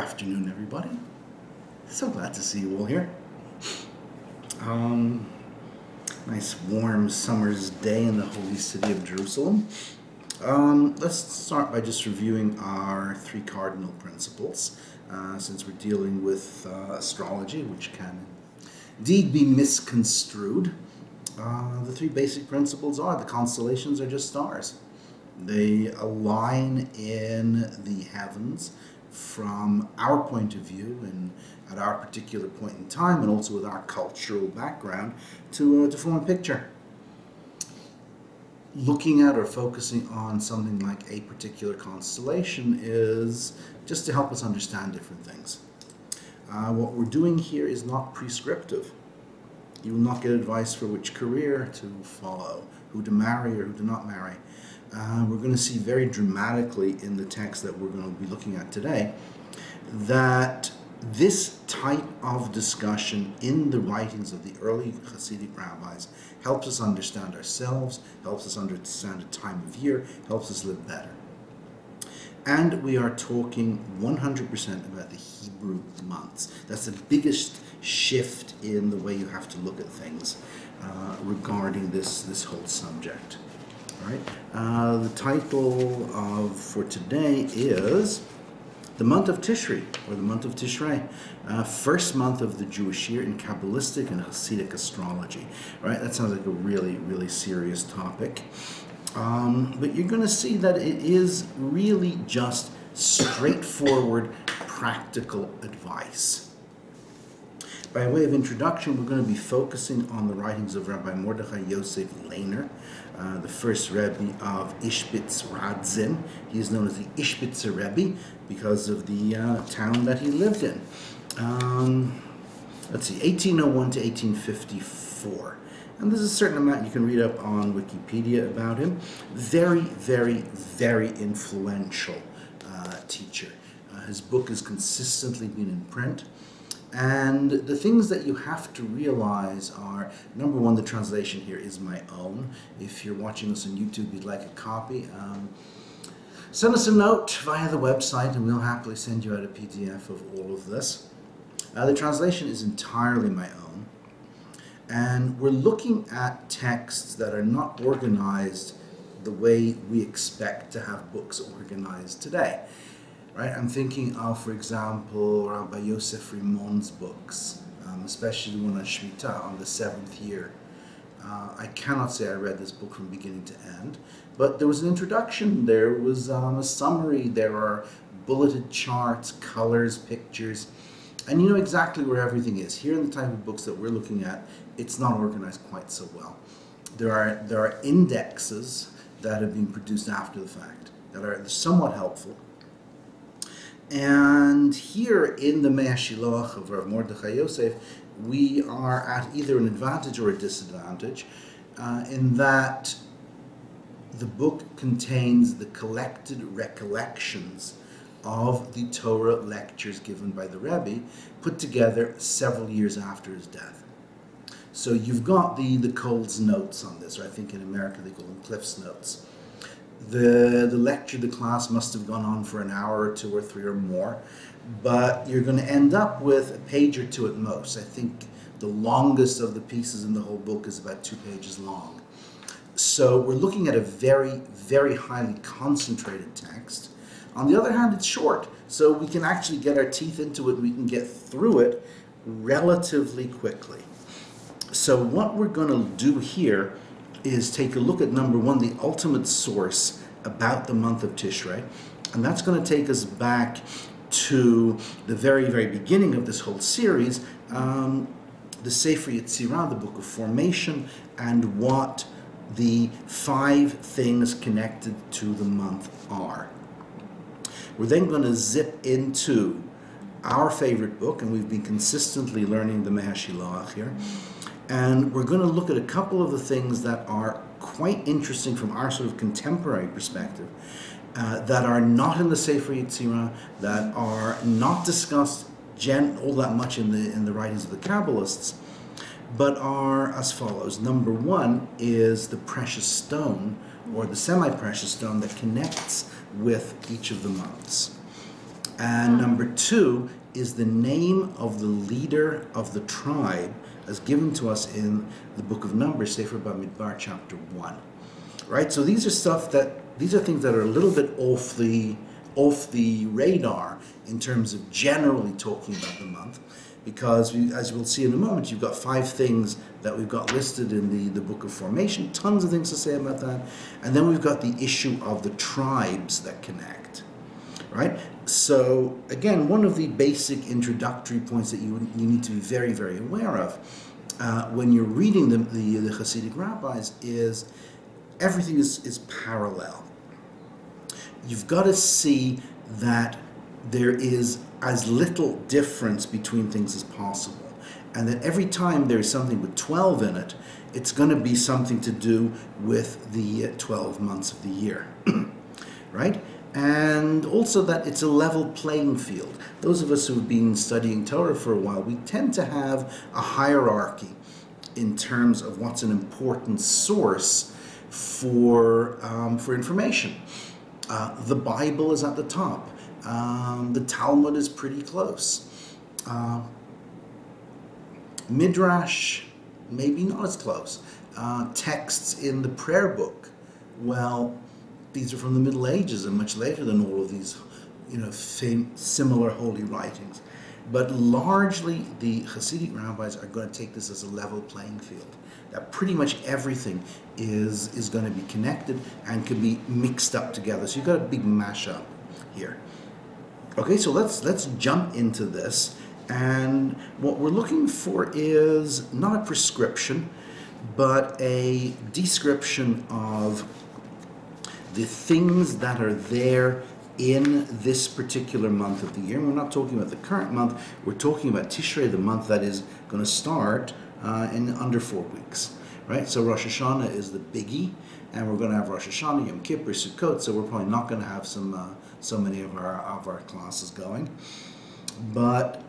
afternoon, everybody. So glad to see you all here. Nice warm summer's day in the holy city of Jerusalem. Let's start by just reviewing our three cardinal principles, since we're dealing with astrology, which can indeed be misconstrued. The three basic principles are the constellations are just stars. They align in the heavens from our point of view and at our particular point in time, and also with our cultural background to form a picture. Looking at or focusing on something like a particular constellation is just to help us understand different things. What we're doing here is not prescriptive. You will not get advice for which career to follow, who to marry or who to not marry. We're going to see very dramatically in the text that we're going to be looking at today that this type of discussion in the writings of the early Hasidic rabbis helps us understand ourselves, helps us understand the time of year, helps us live better. And we are talking 100% about the Hebrew months. That's the biggest shift in the way you have to look at things regarding this whole subject. All right. The title for today is the month of Tishrei, or the month of Tishrei, first month of the Jewish year in Kabbalistic and Hasidic astrology. Right? That sounds like a really, really serious topic. But you're going to see that it is really just straightforward, practical advice. By way of introduction, we're going to be focusing on the writings of Rabbi Mordechai Yosef Lehner, the first Rebbe of Ishbitz Radzin. He is known as the Ishbitzer Rebbe because of the town that he lived in. Let's see, 1801 to 1854. And there's a certain amount you can read up on Wikipedia about him. Very, very, very influential teacher. His book has consistently been in print. And the things that you have to realize are, number one, the translation here is my own. If you're watching this on YouTube, you'd like a copy, send us a note via the website and we'll happily send you out a PDF of all of this. The translation is entirely my own. And we're looking at texts that are not organized the way we expect to have books organized today. Right? I'm thinking of, for example, Rabbi Yosef Rimon's books, especially the one on Shmita, on the 7th year. I cannot say I read this book from beginning to end, but there was an introduction, there was a summary, there are bulleted charts, colors, pictures, and you know exactly where everything is. Here in the type of books that we're looking at, it's not organized quite so well. There are indexes that have been produced after the fact that are somewhat helpful. And here in the Mea Shiloach of Rav Mordechai Yosef, we are at either an advantage or a disadvantage in that the book contains the collected recollections of the Torah lectures given by the Rebbe, put together several years after his death. So you've got the Coles notes on this, or I think in America they call them Cliff's notes. The lecture, the class must have gone on for an hour or two or three or more, but you're going to end up with a page or two at most. I think the longest of the pieces in the whole book is about 2 pages long. So we're looking at a very, very highly concentrated text. On the other hand, it's short, so we can actually get our teeth into it and we can get through it relatively quickly. So what we're going to do here is take a look at, number one, the ultimate source about the month of Tishrei, and that's going to take us back to the very, very beginning of this whole series, the Sefer Yetzirah, the Book of Formation, and what the 5 things connected to the month are. We're then going to zip into our favorite book, and we've been consistently learning the Mea Shiloach here. And we're going to look at a couple of the things that are quite interesting from our sort of contemporary perspective, that are not in the Sefer Yetzirah, that are not discussed all that much in the writings of the Kabbalists, but are as follows. Number one is the precious stone, or the semi-precious stone that connects with each of the months. And number 2 is the name of the leader of the tribe as given to us in the book of Numbers, Sefer Bamidbar, chapter 1. Right? So these are things that are a little bit off the radar in terms of generally talking about the month, because as we'll see in a moment, you've got 5 things that we've got listed in the book of formation, tons of things to say about that, and then we've got the issue of the tribes that connect, right? So again, one of the basic introductory points that you need to be very, very aware of when you're reading the Hasidic rabbis is everything is parallel. You've got to see that there is as little difference between things as possible, and that every time there's something with 12 in it, it's going to be something to do with the 12 months of the year, right? And also that it's a level playing field. Those of us who've been studying Torah for a while, we tend to have a hierarchy in terms of what's an important source for information. The Bible is at the top. The Talmud is pretty close. Midrash, maybe not as close. Texts in the prayer book, well, these are from the Middle Ages and much later than all of these, similar holy writings. But largely, the Hasidic rabbis are going to take this as a level playing field. That pretty much everything is going to be connected and can be mixed up together. So you've got a big mashup here. Okay, so let's jump into this. And what we're looking for is not a prescription, but a description of the things that are there in this particular month of the year. And we're not talking about the current month, we're talking about Tishrei, the month that is going to start in under 4 weeks, right? So Rosh Hashanah is the biggie, and we're going to have Rosh Hashanah, Yom Kippur, Sukkot, so we're probably not going to have so many of our classes going. But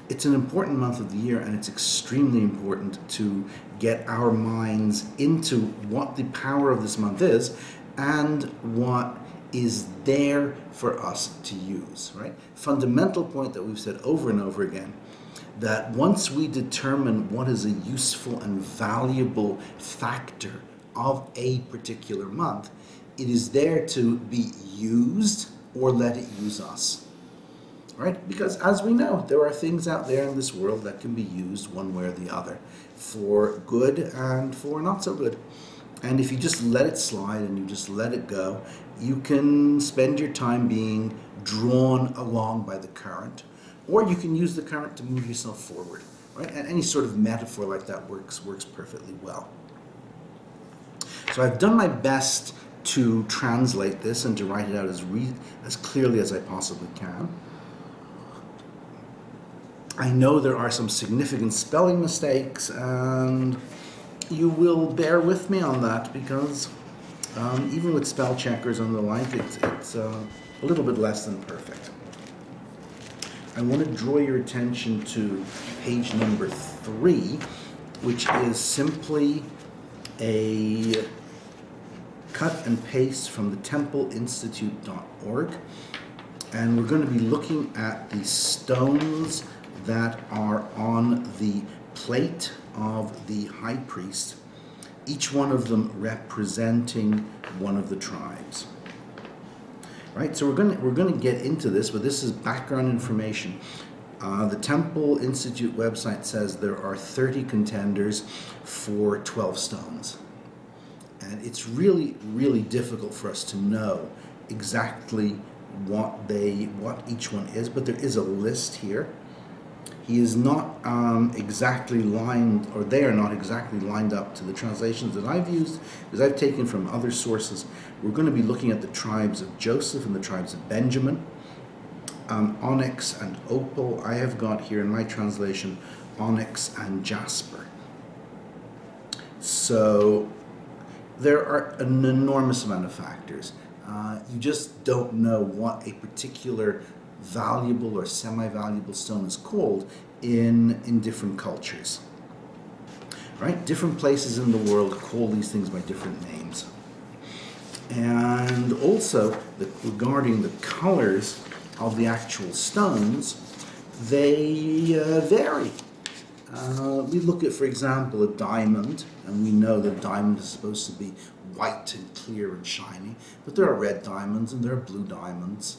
it's an important month of the year, and it's extremely important to get our minds into what the power of this month is and what is there for us to use, right? Fundamental point that we've said over and over again, that once we determine what is a useful and valuable factor of a particular month, it is there to be used or let it use us. Right? Because as we know, there are things out there in this world that can be used one way or the other, for good and for not so good. And if you just let it slide and you just let it go, you can spend your time being drawn along by the current, or you can use the current to move yourself forward. Right? And any sort of metaphor like that works perfectly well. So I've done my best to translate this and to write it out as clearly as I possibly can. I know there are some significant spelling mistakes, and you will bear with me on that, because even with spell checkers and the like, it's a little bit less than perfect. I want to draw your attention to page number 3, which is simply a cut and paste from the templeinstitute.org, and we're going to be looking at the stones that are on the plate of the high priest, each one of them representing one of the tribes. Right, so we're going to get into this, but this is background information. The Temple Institute website says there are 30 contenders for 12 stones, and it's really, really difficult for us to know exactly what each one is, but there is a list here. He is not exactly lined, or they are not exactly lined up to the translations that I've used, because I've taken from other sources. We're going to be looking at the tribes of Joseph and the tribes of Benjamin. Onyx and opal, I have got here in my translation, onyx and jasper. So there are an enormous amount of factors. You just don't know what a particular valuable or semi-valuable stone is called in different cultures. Right? Different places in the world call these things by different names. And also, regarding the colors of the actual stones, they vary. We look at, for example, a diamond, and we know that a diamond is supposed to be white and clear and shiny, but there are red diamonds and there are blue diamonds,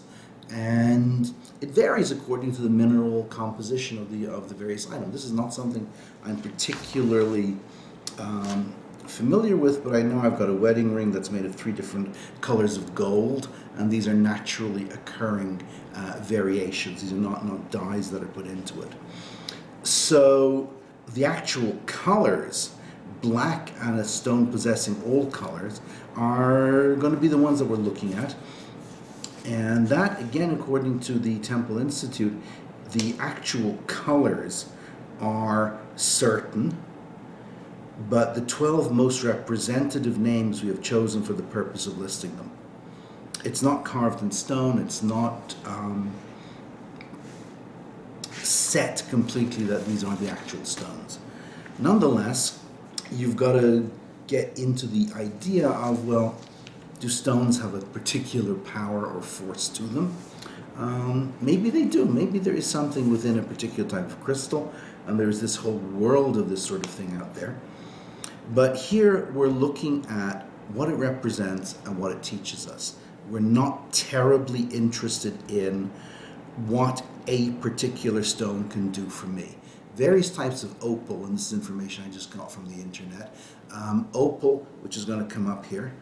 and it varies according to the mineral composition of the various items. This is not something I'm particularly familiar with, but I know I've got a wedding ring that's made of 3 different colors of gold, and these are naturally occurring variations. These are not dyes that are put into it. So the actual colors, black and a stone possessing all colors, are going to be the ones that we're looking at. And that, again, according to the Temple Institute, the actual colors are certain, but the 12 most representative names we have chosen for the purpose of listing them. It's not carved in stone, it's not set completely that these are the actual stones. Nonetheless, you've got to get into the idea of, well, do stones have a particular power or force to them? Maybe they do. Maybe there is something within a particular type of crystal, and there's this whole world of this sort of thing out there. But here we're looking at what it represents and what it teaches us. We're not terribly interested in what a particular stone can do for me. Various types of opal, and this is information I just got from the internet. Opal, which is going to come up here,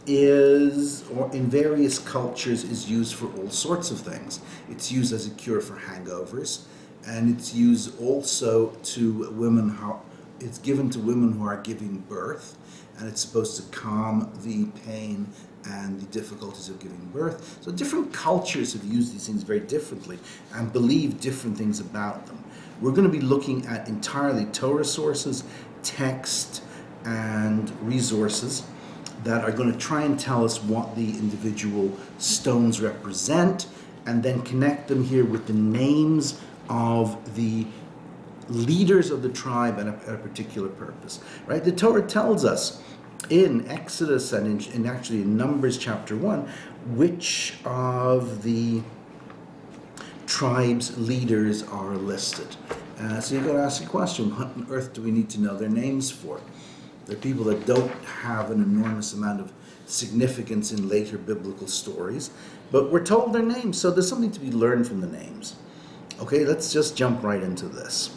is, or in various cultures, is used for all sorts of things. It's used as a cure for hangovers, and it's used also to women. It's given to women who are giving birth, and it's supposed to calm the pain and the difficulties of giving birth. So different cultures have used these things very differently and believe different things about them. We're going to be looking at entirely Torah sources, text, and resources that are going to try and tell us what the individual stones represent, and then connect them here with the names of the leaders of the tribe and a particular purpose. Right? The Torah tells us in Exodus and actually in Numbers chapter 1 which of the tribe's leaders are listed. So you've got to ask the question, what on earth do we need to know their names for? They're people that don't have an enormous amount of significance in later biblical stories, but we're told their names, so there's something to be learned from the names. Okay, let's just jump right into this.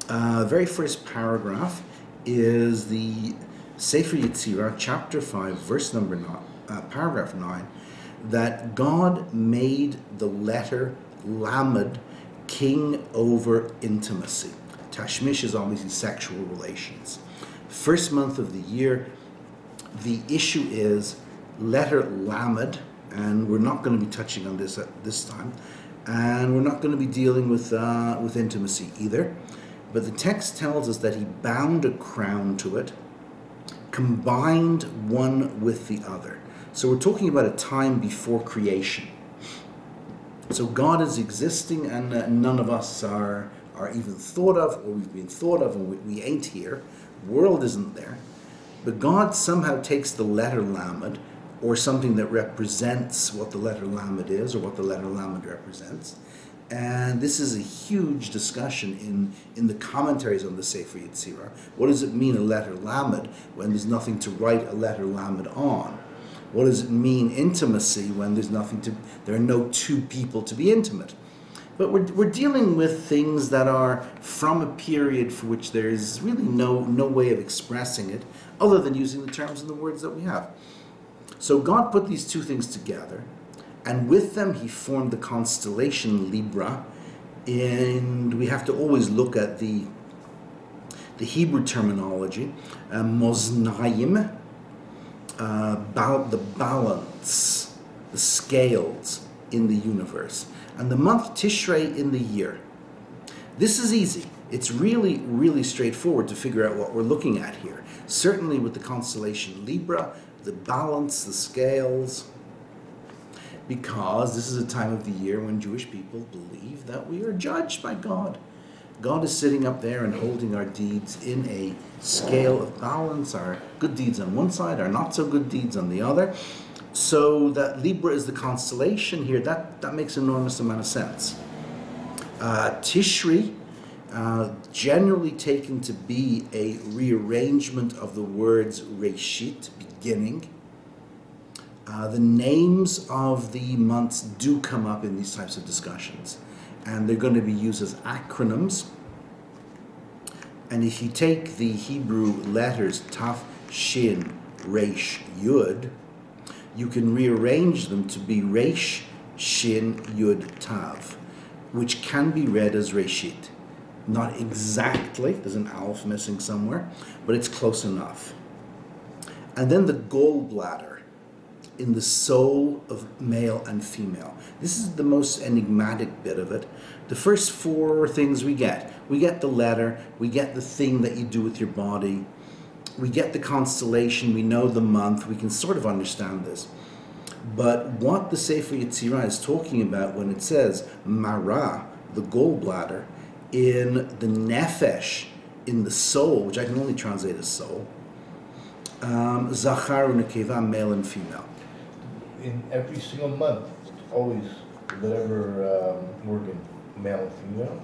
Very first paragraph is the Sefer Yetzirah, chapter 5, verse number 9, paragraph 9, that God made the letter Lamed king over intimacy. Tashmish is obviously sexual relations. First month of the year, the issue is letter Lamed, and we're not going to be touching on this at this time, and we're not going to be dealing with intimacy either. But the text tells us that he bound a crown to it, combined one with the other. So we're talking about a time before creation. So God is existing, and none of us are even thought of, or we've been thought of, and we ain't here. The world isn't there. But God somehow takes the letter Lamed, or something that represents what the letter Lamed is, or what the letter Lamed represents. And this is a huge discussion in the commentaries on the Sefer Yetzirah. What does it mean, a letter Lamed, when there's nothing to write a letter Lamed on? What does it mean, intimacy, when there are no two people to be intimate? But we're dealing with things that are from a period for which there is really no way of expressing it other than using the terms and the words that we have. So God put these two things together, and with them he formed the constellation Libra, and we have to always look at the Hebrew terminology, Moznaim, the balance, the scales in the universe, and the month Tishrei in the year. This is easy. It's really, really straightforward to figure out what we're looking at here. Certainly with the constellation Libra, the balance, the scales, because this is a time of the year when Jewish people believe that we are judged by God. God is sitting up there and holding our deeds in a scale of balance, our good deeds on one side, our not so good deeds on the other. So that Libra is the constellation here, that makes an enormous amount of sense. Tishrei, generally taken to be a rearrangement of the words Reshit, beginning. The names of the months do come up in these types of discussions, and they're going to be used as acronyms. And if you take the Hebrew letters Taf, Shin, Resh, Yud, you can rearrange them to be Resh, Shin, Yud, Tav, which can be read as Reshit. Not exactly, there's an aleph missing somewhere, but it's close enough. And then the gallbladder in the soul of male and female. This is the most enigmatic bit of it. The first four things we get the letter, we get the thing that you do with your body, we get the constellation, we know the month, we can sort of understand this. But what the Sefer Yetzirah is talking about when it says Mara, the gallbladder, in the nefesh, in the soul, which I can only translate as soul, Zachar u'Nekeva, male and female. In every single month, always whatever organ, male and female.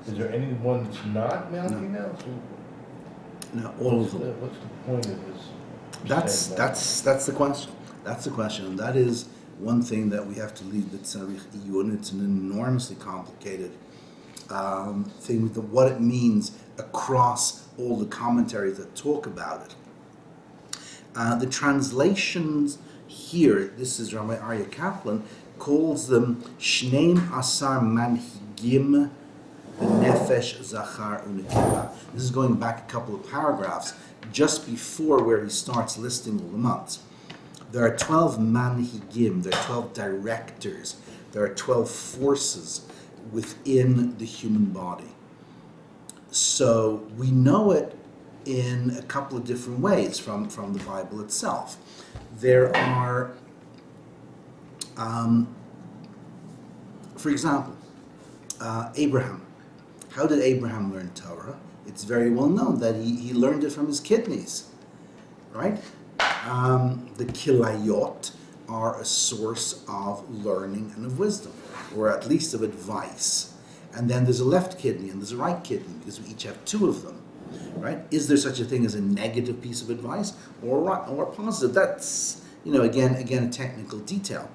Is there any one that's not male and female? So no, all of them. What's the point of this? That's the question. That's the question, and that is one thing that we have to leave the tzarich iyun. It's an enormously complicated thing, what it means across all the commentaries that talk about it. The translations here, this is Rabbi Aryeh Kaplan, calls them Shneim Asar Manhigim Nefesh Zachar U'Nekeva. This is going back a couple of paragraphs just before where he starts listing all the months. There are 12 manhigim, there are 12 directors, there are 12 forces within the human body. So we know it in a couple of different ways from the Bible itself. There are, for example, Abraham. How did Abraham learn Torah? It's very well known that he learned it from his kidneys, right? The kilayot are a source of learning and of wisdom, or at least of advice. And then there's a left kidney and there's a right kidney, because we each have two of them, right? Is there such a thing as a negative piece of advice or positive? That's, again, a technical detail.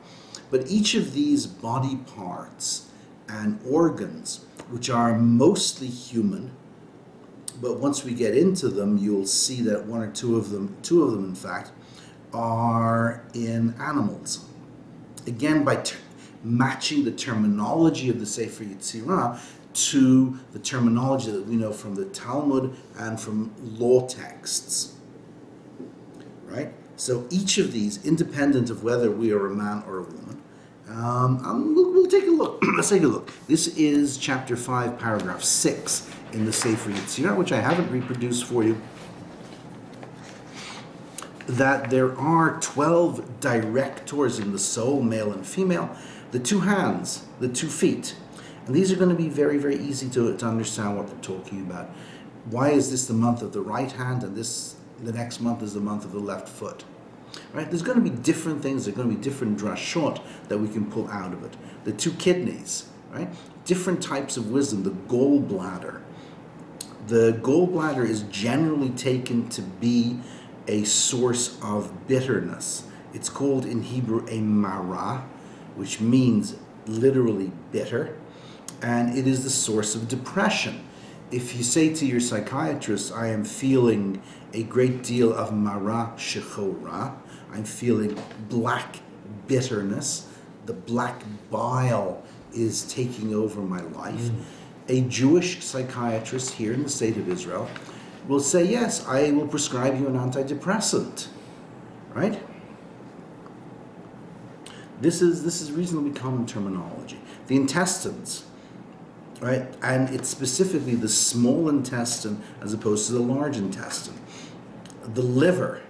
But each of these body parts and organs, which are mostly human, but once we get into them, you'll see that one or two of them in fact, are in animals. Again, by matching the terminology of the Sefer Yetzirah to the terminology that we know from the Talmud and from law texts, right? So each of these, independent of whether we are a man or a woman, we'll take a look. Let's take a look. This is chapter 5, paragraph 6 in the Sefer Yetzirah, which I haven't reproduced for you, that there are 12 directors in the soul, male and female, the two hands, the 2 feet. And these are going to be very, very easy to understand what they're talking about. Why is this the month of the right hand and the next month is the month of the left foot? Right? There's going to be different things, there's going to be different drashot that we can pull out of it. The 2 kidneys, right? Different types of wisdom, the gallbladder. The gallbladder is generally taken to be a source of bitterness. It's called in Hebrew a mara, which means literally bitter, and it is the source of depression. If you say to your psychiatrist, I am feeling a great deal of mara shechora, I'm feeling black bitterness, the black bile is taking over my life, a Jewish psychiatrist here in the state of Israel will say, yes, I will prescribe you an antidepressant, right? This is reasonably common terminology. The intestines, right? And it's specifically the small intestine as opposed to the large intestine. The liver.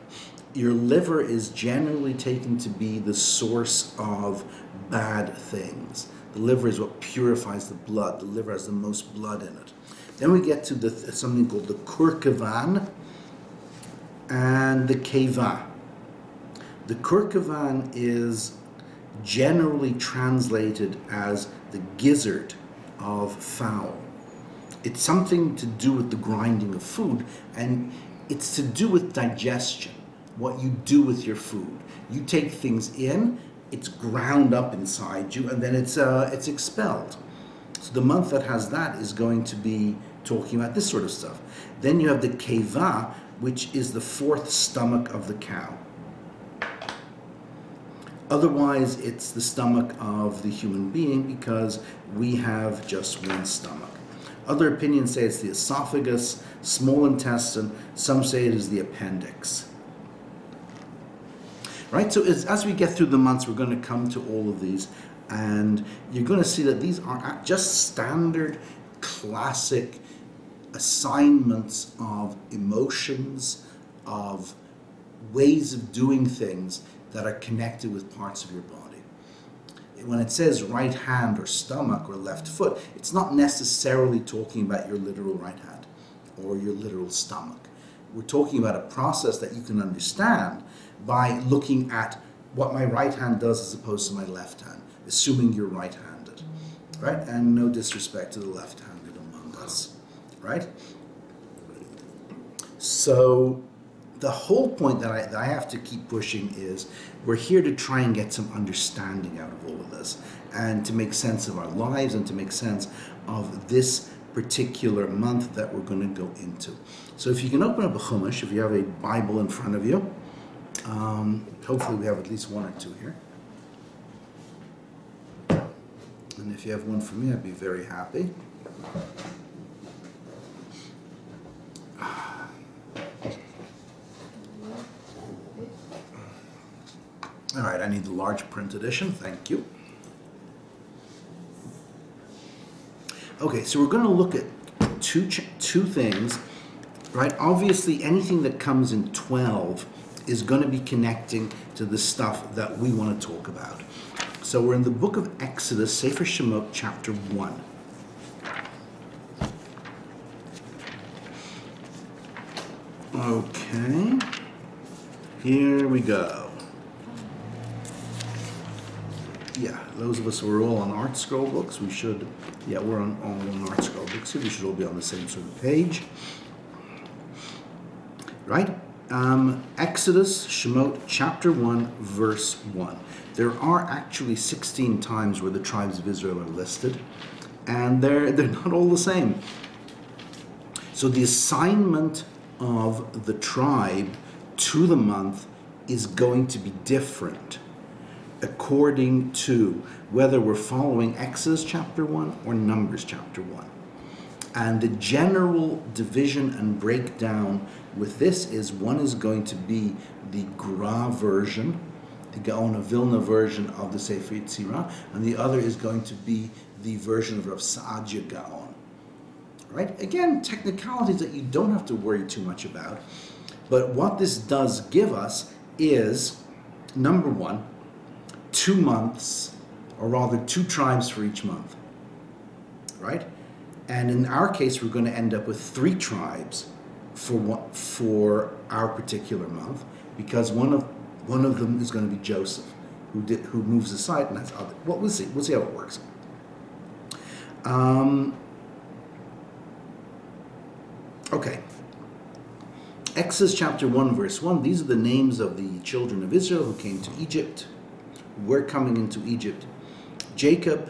Your liver is generally taken to be the source of bad things. The liver is what purifies the blood. The liver has the most blood in it. Then we get to something called the kurkevan and the keva. The kurkavan is generally translated as the gizzard of fowl. It's something to do with the grinding of food, and it's to do with digestion, what you do with your food. You take things in, it's ground up inside you, and then it's expelled. So the month that has that is going to be talking about this sort of stuff. Then you have the keva, which is the fourth stomach of the cow. Otherwise, it's the stomach of the human being because we have just one stomach. Other opinions say it's the esophagus, small intestine. Some say it is the appendix. Right? So as we get through the months, we're going to come to all of these, and you're going to see that these are just standard, classic assignments of emotions, of ways of doing things that are connected with parts of your body. When it says right hand or stomach or left foot, it's not necessarily talking about your literal right hand or your literal stomach. We're talking about a process that you can understand by looking at what my right hand does as opposed to my left hand, assuming you're right-handed, right? And no disrespect to the left-handed among us, right? So the whole point that I have to keep pushing is we're here to try and get some understanding out of all of this and to make sense of our lives and to make sense of this particular month that we're going to go into. So if you can open up a Chumash, if you have a Bible in front of you, hopefully we have at least one or two here. And if you have one for me, I'd be very happy. All right, I need the large print edition, thank you. Okay, so we're going to look at two things, right? Obviously, anything that comes in 12 is going to be connecting to the stuff that we want to talk about. So we're in the book of Exodus, Sefer Shemot, chapter 1. Okay, here we go. Yeah, those of us who are all on art scroll books, we should, yeah, we're all on art scroll books here. We should all be on the same sort of page. Right? Exodus, Shemot, chapter 1, verse 1. There are actually 16 times where the tribes of Israel are listed, and they're not all the same. So the assignment of the tribe to the month is going to be different according to whether we're following Exodus chapter 1 or Numbers chapter 1. And the general division and breakdown with this is one is going to be the Gra version, the Gaon of Vilna version of the Sefer Yetzirah, and the other is going to be the version of Rav Saadia Gaon. Right? Again, technicalities that you don't have to worry too much about. But what this does give us is, number one, 2 months, or rather 2 tribes for each month, right? And in our case, we're going to end up with 3 tribes for our particular month, because one of them is going to be Joseph, who moves aside, and that's other. Well, we'll see how it works. Okay. Exodus chapter 1, verse 1. These are the names of the children of Israel who came to Egypt. We're coming into Egypt. Jacob,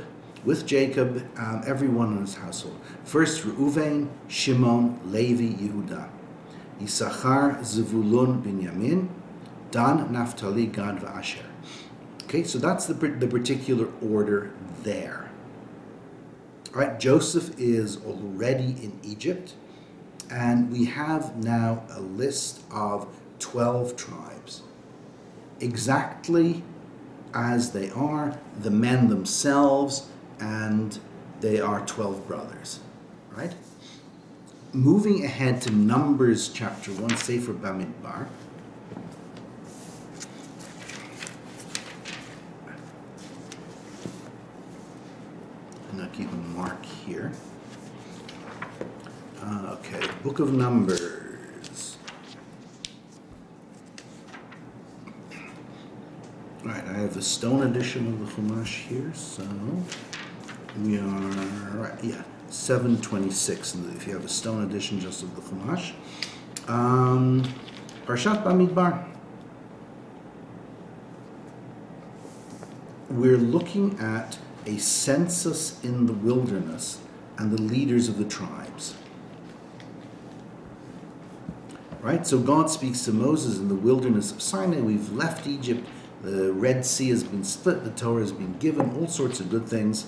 everyone in his household. First, Reuven, Shimon, Levi, Yehuda. Issachar, Zevulun, Binyamin, Dan, Naphtali, Gad, Asher. Okay, so that's the particular order there. All right, Joseph is already in Egypt, and we have now a list of 12 tribes. Exactly as they are, the men themselves, and they are 12 brothers, right? Moving ahead to Numbers chapter 1, Sefer Bamidbar. And I'll keep a mark here. Okay, Book of Numbers. a stone edition of the Chumash here, so we are, right, yeah, 726, if you have a stone edition just of the Chumash. Parshat Bamidbar. We're looking at a census in the wilderness and the leaders of the tribes. Right? So God speaks to Moses in the wilderness of Sinai. We've left Egypt. The Red Sea has been split. The Torah has been given. All sorts of good things.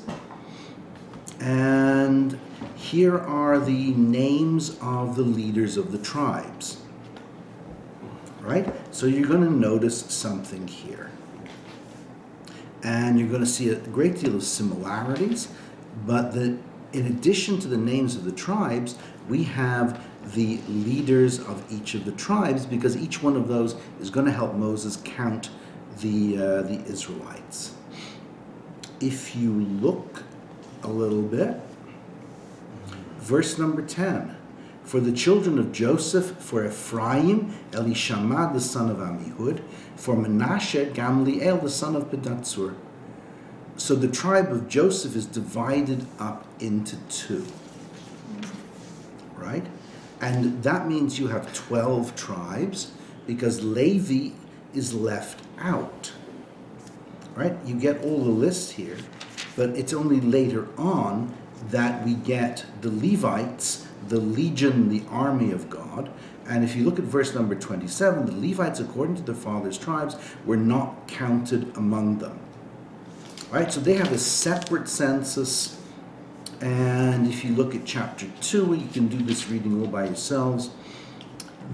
And here are the names of the leaders of the tribes. Right? So you're going to notice something here. And you're going to see a great deal of similarities. But in addition to the names of the tribes, we have the leaders of each of the tribes, because each one of those is going to help Moses count the Israelites. If you look a little bit, verse number 10, for the children of Joseph, for Ephraim, Elishama the son of Amihud, for Menashe, Gamliel the son of Pedatsur. So the tribe of Joseph is divided up into two, right? And that means you have 12 tribes, because Levi is left out, right? You get all the lists here, but it's only later on that we get the Levites, the legion, the army of God. And if you look at verse number 27, the Levites, according to their fathers' tribes, were not counted among them, right? So they have a separate census. And if you look at chapter 2, you can do this reading all by yourselves.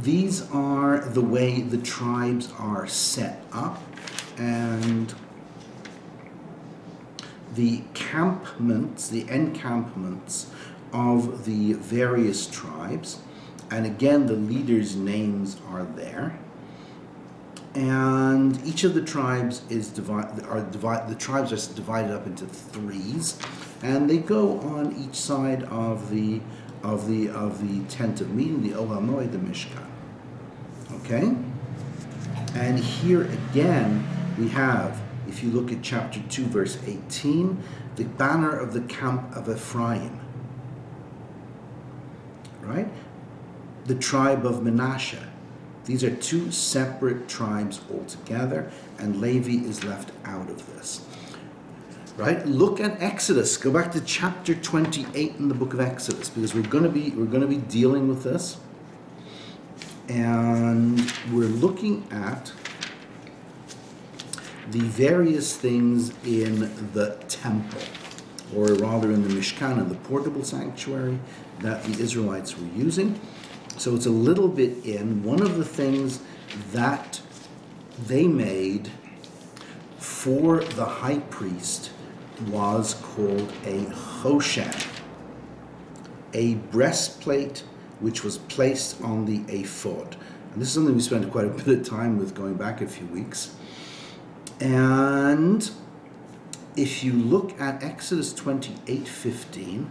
These are the way the tribes are set up, and the encampments of the various tribes. And again, the leaders' names are there. And each of the tribes is divided up into threes, and they go on each side of the tent of meeting, the Ohel Moed, the Mishkan. Okay? And here again we have, if you look at chapter 2, verse 18, the banner of the camp of Ephraim. Right? The tribe of Menashe. These are two separate tribes altogether, and Levi is left out of this. Right? Look at Exodus. Go back to chapter 28 in the book of Exodus, because we're going to be dealing with this, and we're looking at the various things in the temple, or rather in the Mishkan, in the portable sanctuary that the Israelites were using. So it's a little bit in. One of the things that they made for the high priest was called a choshen, a breastplate which was placed on the ephod. And this is something we spent quite a bit of time with going back a few weeks. And if you look at Exodus 28:15,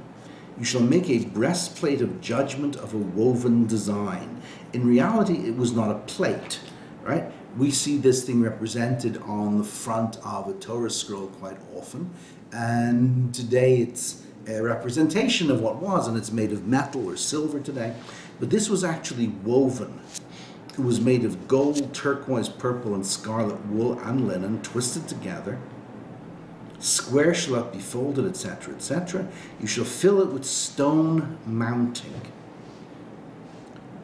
you shall make a breastplate of judgment of a woven design. In reality, it was not a plate, right? We see this thing represented on the front of a Torah scroll quite often, and today it's a representation of what was, and it's made of metal or silver today. But this was actually woven. It was made of gold, turquoise, purple, and scarlet wool and linen, twisted together. Square shall it be folded, etc., etc. You shall fill it with stone mounting.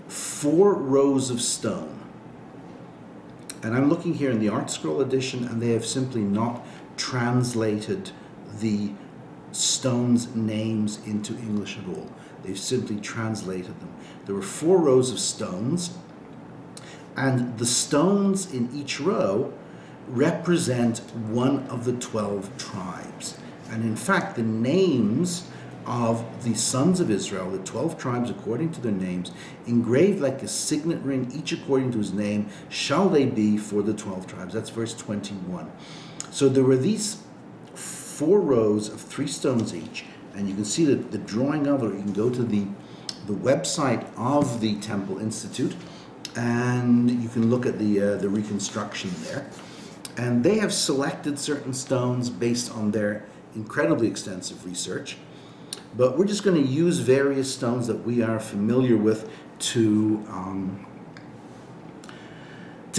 4 rows of stone. And I'm looking here in the Art Scroll edition, and they have simply not translated the stones' names into English at all. They've simply translated them. There were 4 rows of stones, and the stones in each row represent one of the 12 tribes. And in fact, the names of the sons of Israel, the 12 tribes according to their names, engraved like a signet ring, each according to his name, shall they be for the 12 tribes. That's verse 21. So there were these 4 rows of 3 stones each, and you can see that the drawing of it, or you can go to the website of the Temple Institute, and you can look at the reconstruction there. And they have selected certain stones based on their incredibly extensive research. But we're just going to use various stones that we are familiar with to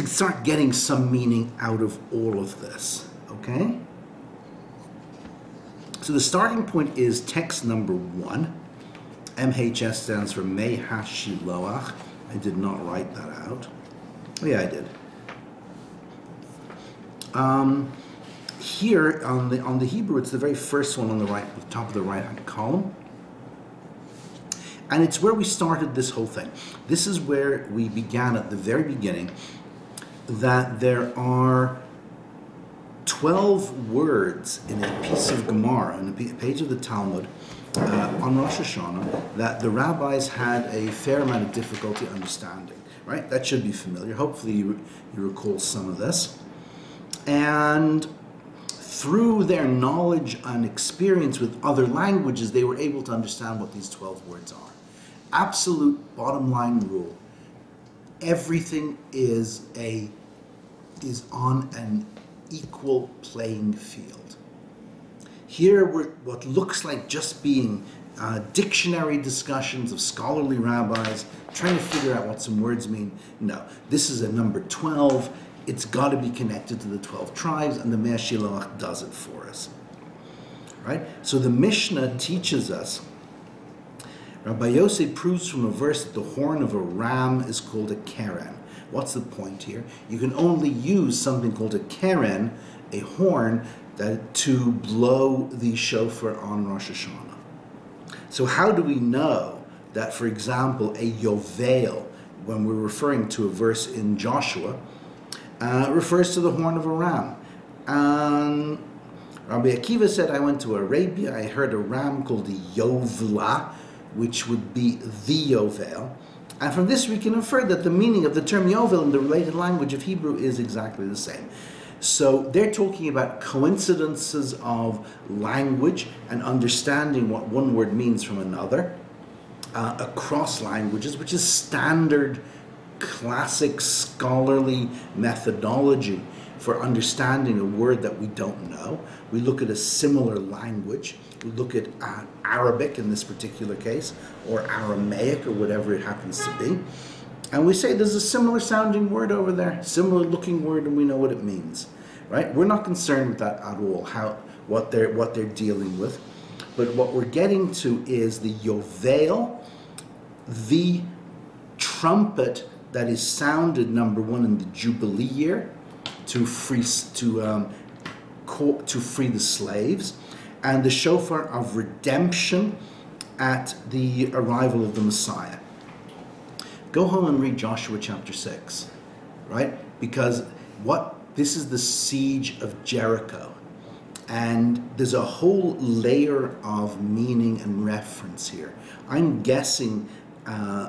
start getting some meaning out of all of this, okay? So the starting point is text number 1. MHS stands for Mei HaShiloach. I did not write that out. Oh yeah, I did. Here on the Hebrew, it's the very first one on the right, at the top of the right-hand column. And it's where we started this whole thing. This is where we began at the very beginning, that there are 12 words in a piece of Gemara, in a page of the Talmud, on Rosh Hashanah, that the rabbis had a fair amount of difficulty understanding, right? That should be familiar. Hopefully you recall some of this. And through their knowledge and experience with other languages, they were able to understand what these 12 words are. Absolute bottom line rule. Everything is on an equal playing field. Here we're what looks like just being dictionary discussions of scholarly rabbis trying to figure out what some words mean. No, this is a number 12. It's got to be connected to the 12 tribes, and the Mei HaShiloach does it for us. Right? So the Mishnah teaches us, Rabbi Yosef proves from a verse that the horn of a ram is called a keren. What's the point here? You can only use something called a keren, a horn, to blow the shofar on Rosh Hashanah. So how do we know that, for example, a yovel, when we're referring to a verse in Joshua, refers to the horn of a ram? Rabbi Akiva said, I went to Arabia, I heard a ram called the yovla, which would be the yovel. And from this we can infer that the meaning of the term yovel in the related language of Hebrew is exactly the same. So they're talking about coincidences of language and understanding what one word means from another across languages, which is standard, classic, scholarly methodology for understanding a word that we don't know. We look at a similar language. We look at Arabic in this particular case, or Aramaic, or whatever it happens to be. And we say there's a similar sounding word over there, similar looking word, and we know what it means, right? We're not concerned with that at all, what they're dealing with. But what we're getting to is the yovel, the trumpet that is sounded, number 1, in the Jubilee year to free the slaves, and the shofar of redemption at the arrival of the Messiah. Go home and read Joshua chapter 6, right? Because this is the siege of Jericho. And there's a whole layer of meaning and reference here. I'm guessing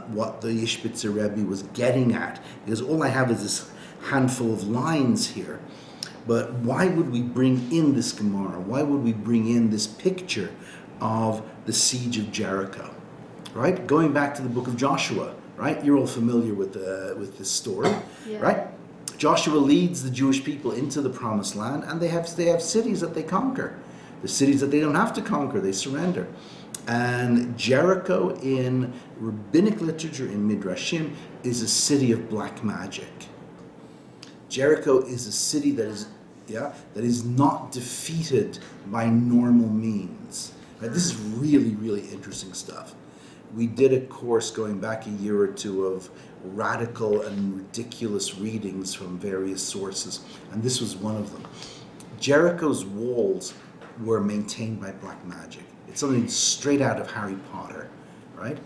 what the Ishbitzer Rebbe was getting at, because all I have is this handful of lines here. But why would we bring in this Gemara? Why would we bring in this picture of the siege of Jericho? Right? Going back to the book of Joshua, right? You're all familiar with this story, yeah. Right? Joshua leads the Jewish people into the promised land, and they have cities that they conquer. The cities that they don't have to conquer, they surrender. And Jericho in rabbinic literature, in Midrashim, is a city of black magic. Jericho is a city that is not defeated by normal means. Right? This is really, really interesting stuff. We did a course going back a year or two of radical and ridiculous readings from various sources, and this was one of them. Jericho's walls were maintained by black magic. It's something straight out of Harry Potter, right?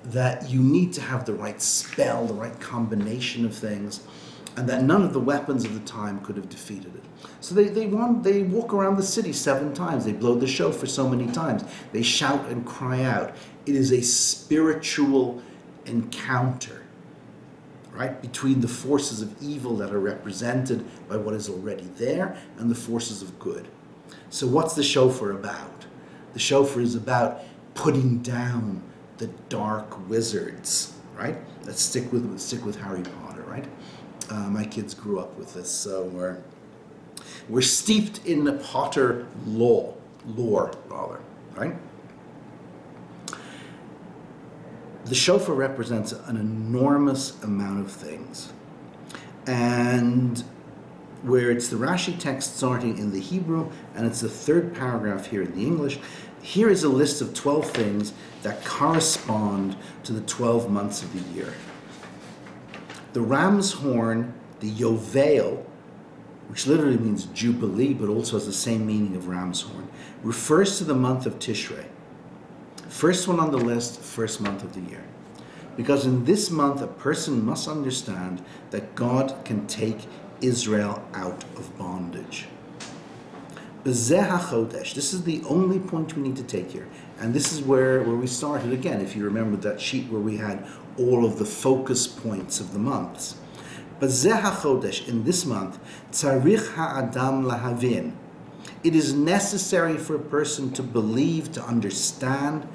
That you need to have the right spell, the right combination of things, and that none of the weapons of the time could have defeated it. So they walk around the city 7 times. They blow the shofar so many times. They shout and cry out. It is a spiritual encounter, right, between the forces of evil that are represented by what is already there and the forces of good. So what's the shofar about? The shofar is about putting down the dark wizards, right? Let's stick with Harry Potter, right? My kids grew up with this, so We're steeped in the Potter lore, right? The shofar represents an enormous amount of things. And where it's the Rashi text starting in the Hebrew, and it's the third paragraph here in the English, here is a list of 12 things that correspond to the 12 months of the year. The ram's horn, the yovel, which literally means jubilee, but also has the same meaning of ram's horn, refers to the month of Tishrei. First one on the list, first month of the year. Because in this month, a person must understand that God can take Israel out of bondage. B'zeh HaChodesh, this is the only point we need to take here. And this is where we started again, if you remember that sheet where we had all of the focus points of the months. B'zeh HaChodesh, in this month, tzarich ha'adam lahavin. It is necessary for a person to believe, to understand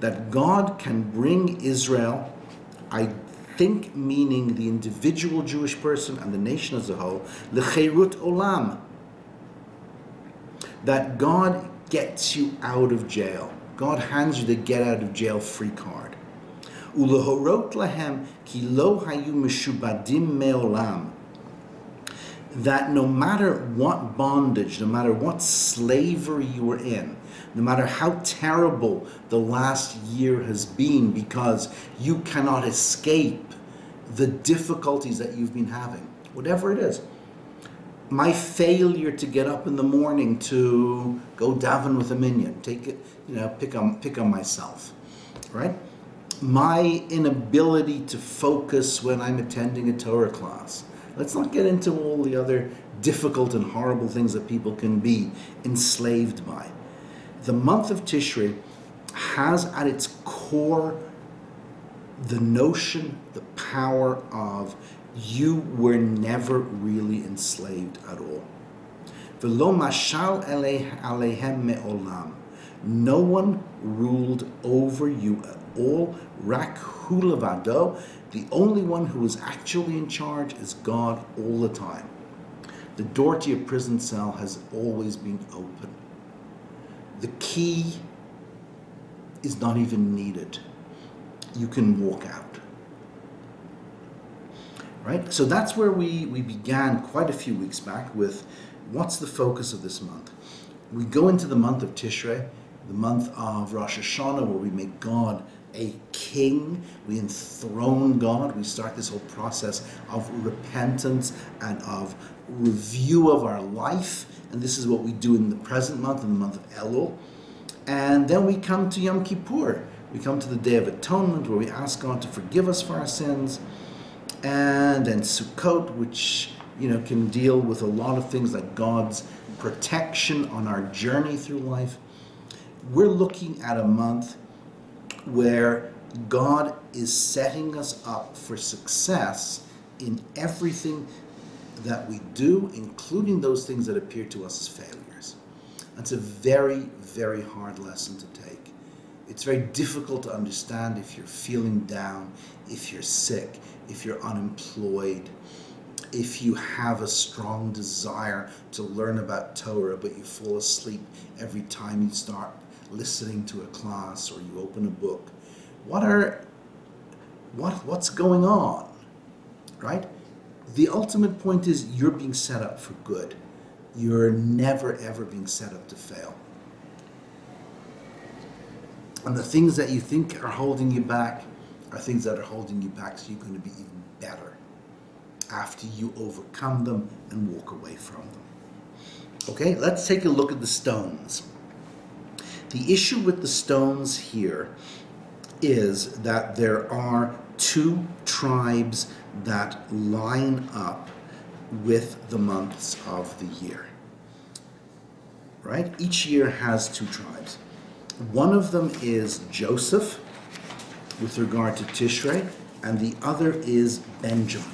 that God can bring Israel, I think meaning the individual Jewish person and the nation as a whole, l'cheirut olam. That God gets you out of jail. God hands you the get out of jail free card. Ulehorot lahem ki lo hayu mishubadim me'olam. That no matter what bondage, no matter what slavery you were in, no matter how terrible the last year has been, because you cannot escape the difficulties that you've been having, whatever it is. My failure to get up in the morning to go daven with a minyan, take it, pick on myself, right? My inability to focus when I'm attending a Torah class. Let's not get into all the other difficult and horrible things that people can be enslaved by. The month of Tishrei has at its core the notion, the power of you were never really enslaved at all. V'lo mashal alehem me'olam. No one ruled over you at all. Rak hu levado. The only one who is actually in charge is God all the time. The door to your prison cell has always been open. The key is not even needed. You can walk out. Right? So that's where we began quite a few weeks back with what's the focus of this month. We go into the month of Tishrei, the month of Rosh Hashanah, where we make God a king. We enthrone God. We start this whole process of repentance and of review of our life. And this is what we do in the present month, in the month of Elul. And then we come to Yom Kippur. We come to the Day of Atonement, where we ask God to forgive us for our sins. And then Sukkot, which can deal with a lot of things like God's protection on our journey through life. We're looking at a month where God is setting us up for success in everything that we do, including those things that appear to us as failures. That's a very, very hard lesson to take. It's very difficult to understand if you're feeling down, if you're sick, if you're unemployed, if you have a strong desire to learn about Torah, but you fall asleep every time you start listening to a class or you open a book. What's going on, right? The ultimate point is you're being set up for good. You're never, ever being set up to fail. And the things that you think are holding you back are things that are holding you back, so you're going to be even better after you overcome them and walk away from them. Okay, let's take a look at the stones. The issue with the stones here is that there are two tribes that line up with the months of the year. Right? Each year has two tribes. One of them is Joseph with regard to Tishrei, and the other is Benjamin.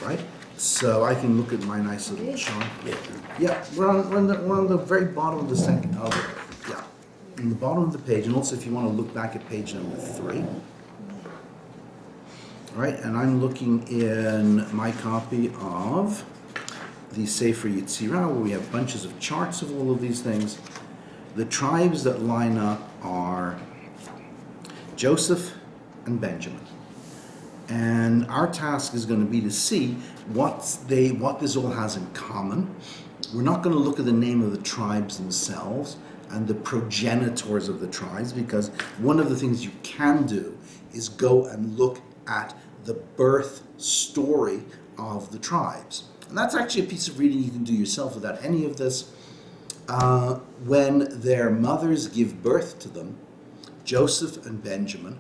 Right? So I can look at my nice little chart. Yeah, we're on the very bottom of the second. In the bottom of the page, and also if you want to look back at page number 3. All right, and I'm looking in my copy of the Sefer Yetzirah, where we have bunches of charts of all of these things. The tribes that line up are Joseph and Benjamin. And our task is going to be to see what this all has in common. We're not going to look at the name of the tribes themselves and the progenitors of the tribes, because one of the things you can do is go and look at the birth story of the tribes. And that's actually a piece of reading you can do yourself without any of this. When their mothers give birth to them, Joseph and Benjamin,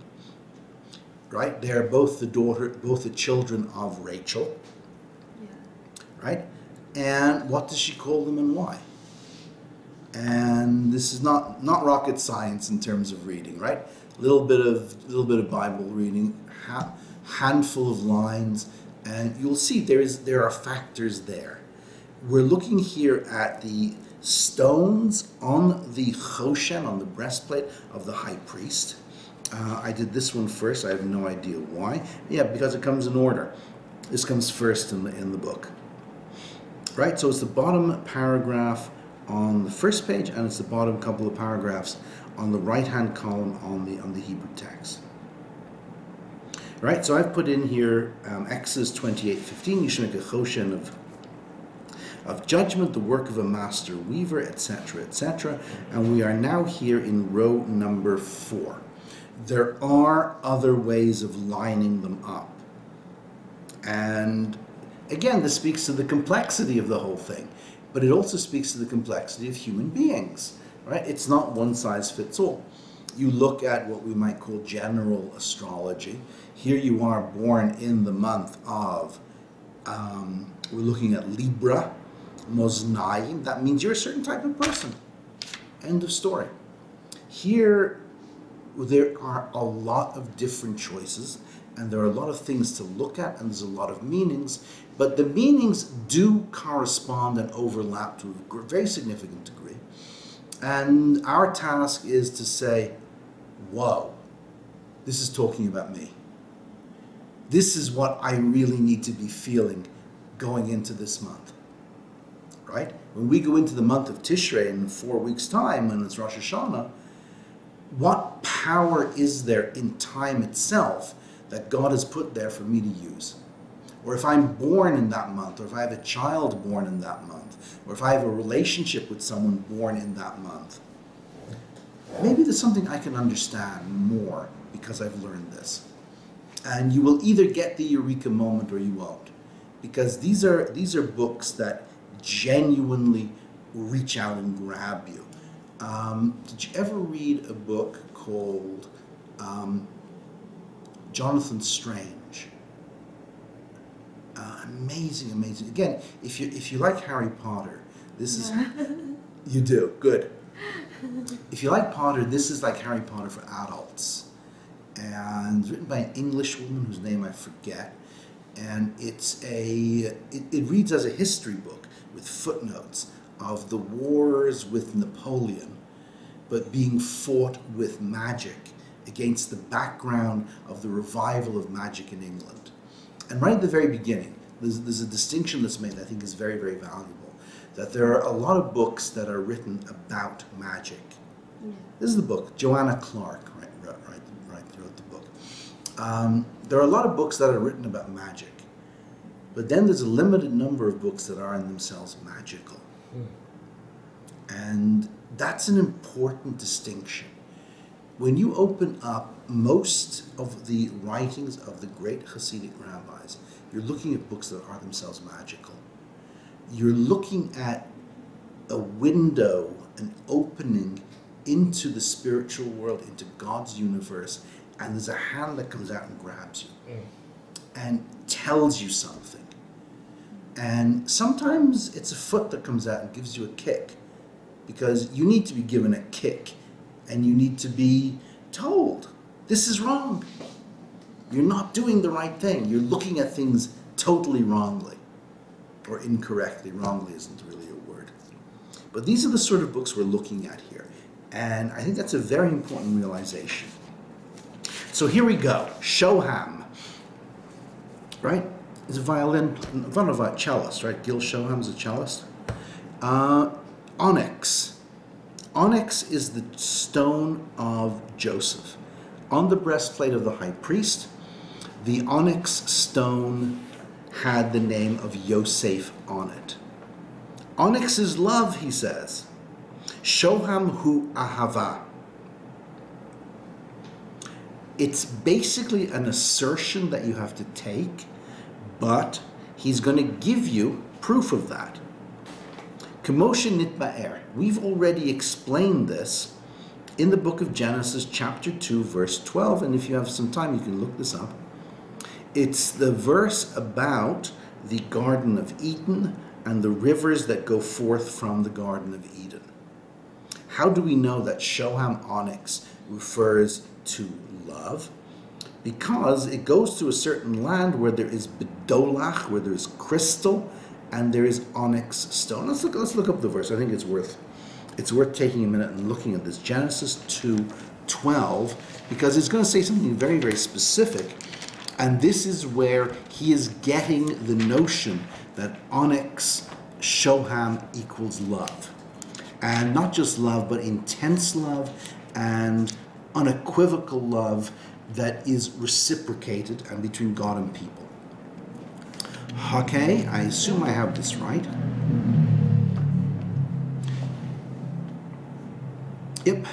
right? They are both the children of Rachel, right? And what does she call them and why? And this is not rocket science in terms of reading, right? A little bit of Bible reading, handful of lines, and you'll see there are factors there. We're looking here at the stones on the choshen, on the breastplate of the high priest. I did this one first. I have no idea why. Yeah, because it comes in order. This comes first in the book. Right, so it's the bottom paragraph on the first page, and it's the bottom couple of paragraphs on the right-hand column on the Hebrew text. Right, so I've put in here Exodus 28:15. You should make a choshen of judgment, the work of a master weaver, etc., etc. And we are now here in row number 4. There are other ways of lining them up, and again, this speaks to the complexity of the whole thing, but it also speaks to the complexity of human beings, right? It's not one size fits all. You look at what we might call general astrology. Here you are born in the month of, we're looking at Libra, Moznayim. That means you're a certain type of person. End of story. Here, there are a lot of different choices, and there are a lot of things to look at, and there's a lot of meanings, but the meanings do correspond and overlap to a very significant degree. And our task is to say, whoa, this is talking about me. This is what I really need to be feeling going into this month, right? When we go into the month of Tishrei in 4 weeks' time, and it's Rosh Hashanah, what power is there in time itself that God has put there for me to use? Or if I'm born in that month, or if I have a child born in that month, or if I have a relationship with someone born in that month, maybe there's something I can understand more because I've learned this. And you will either get the eureka moment or you won't, because these are books that genuinely reach out and grab you. Did you ever read a book called Jonathan Strange? Amazing, amazing. Again, if you like Harry Potter, this is you do good. If you like Potter, this is like Harry Potter for adults, and it's written by an English woman whose name I forget. And it reads as a history book with footnotes of the wars with Napoleon, but being fought with magic against the background of the revival of magic in England. And right at the very beginning, there's a distinction that's made that I think is very, very valuable, that there are a lot of books that are written about magic. Yeah. This is the book. Joanna Clark wrote the book. There are a lot of books that are written about magic, but then there's a limited number of books that are in themselves magical. And that's an important distinction. When you open up most of the writings of the great Hasidic rabbis, you're looking at books that are themselves magical. You're looking at a window, an opening into the spiritual world, into God's universe, and there's a hand that comes out and grabs you and tells you something. And sometimes it's a foot that comes out and gives you a kick, because you need to be given a kick, and you need to be told, this is wrong. You're not doing the right thing. You're looking at things totally wrongly, or incorrectly. Wrongly isn't really a word. But these are the sort of books we're looking at here. And I think that's a very important realization. So here we go. Shoham. Right? is a violin, one of a cellist, right? Gil Shoham's a cellist. Onyx. Onyx is the stone of Joseph. On the breastplate of the high priest, the onyx stone had the name of Yosef on it. Onyx is love, he says. Shoham hu ahava. It's basically an assertion that you have to take, but he's going to give you proof of that. Kemoshe nitba'er. We've already explained this in the book of Genesis, chapter 2, verse 12, and if you have some time, you can look this up. It's the verse about the Garden of Eden and the rivers that go forth from the Garden of Eden. How do we know that Shoham onyx refers to love? Because it goes to a certain land where there is bedolach, where there is crystal, and there is onyx stone. Let's look up the verse. I think it's worth taking a minute and looking at this. Genesis 2:12, because it's going to say something very, very specific. And this is where he is getting the notion that onyx, shoham, equals love. And not just love, but intense love and unequivocal love that is reciprocated and between God and people. Okay, I assume I have this right. Yep.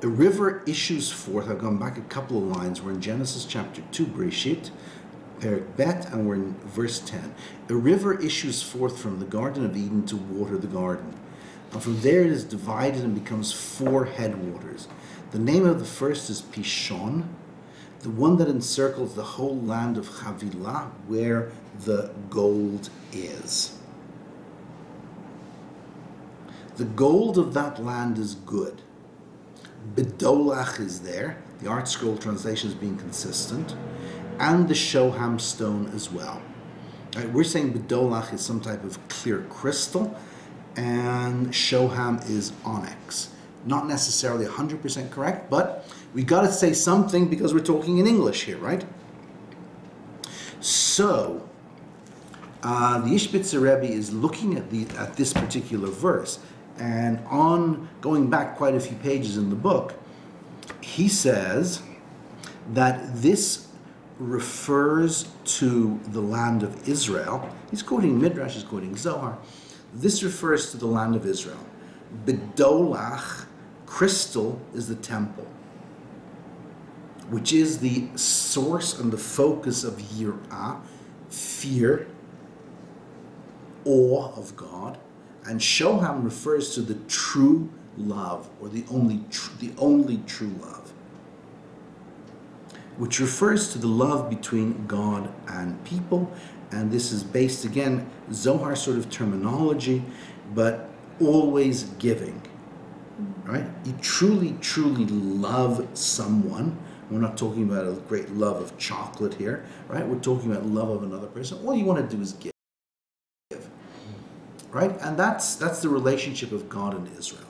A river issues forth. I've gone back a couple of lines. We're in Genesis chapter 2, Bereshit, Perek Bet, and we're in verse 10. A river issues forth from the Garden of Eden to water the garden. And from there it is divided and becomes 4 headwaters. The name of the first is Pishon, the one that encircles the whole land of Havilah, where the gold is. The gold of that land is good. Bedolach is there, the Art Scroll translation is being consistent, and the Shoham stone as well. Right, we're saying Bedolach is some type of clear crystal, and Shoham is onyx. Not necessarily 100% correct, but we got to say something because we're talking in English here, right? So, the Ishbitzer Rebbe is looking at this particular verse, and on going back quite a few pages in the book, he says that this refers to the land of Israel. He's quoting Midrash, he's quoting Zohar. This refers to the land of Israel. Bedolach, crystal, is the temple, which is the source and the focus of yirah, fear, awe of God. And Shoham refers to the true love, or the only true love, which refers to the love between God and people. And this is based, again, Zohar sort of terminology, but always giving, right? You truly, truly love someone. We're not talking about a great love of chocolate here, right? We're talking about love of another person. All you want to do is give. Right? And that's the relationship of God and Israel.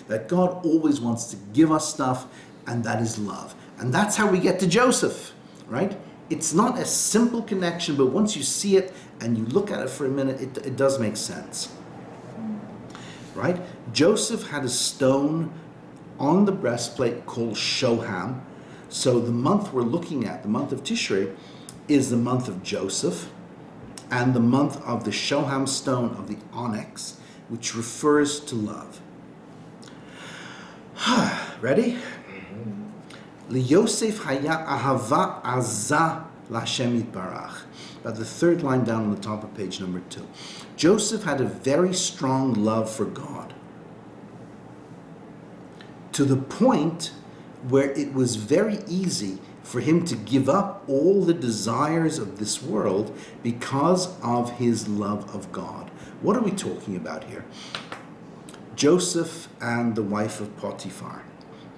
That God always wants to give us stuff, and that is love. And that's how we get to Joseph, right? It's not a simple connection, but once you see it and you look at it for a minute, it does make sense. Right? Joseph had a stone on the breastplate called Shoham. So the month we're looking at, the month of Tishrei, is the month of Joseph, and the month of the Shoham stone of the onyx, which refers to love. Ready? Liyosef haya ahava azah l'Hashem yitbarach. About the third line down on the top of page number 2. Joseph had a very strong love for God, to the point where it was very easy for him to give up all the desires of this world because of his love of God. What are we talking about here? Joseph and the wife of Potiphar.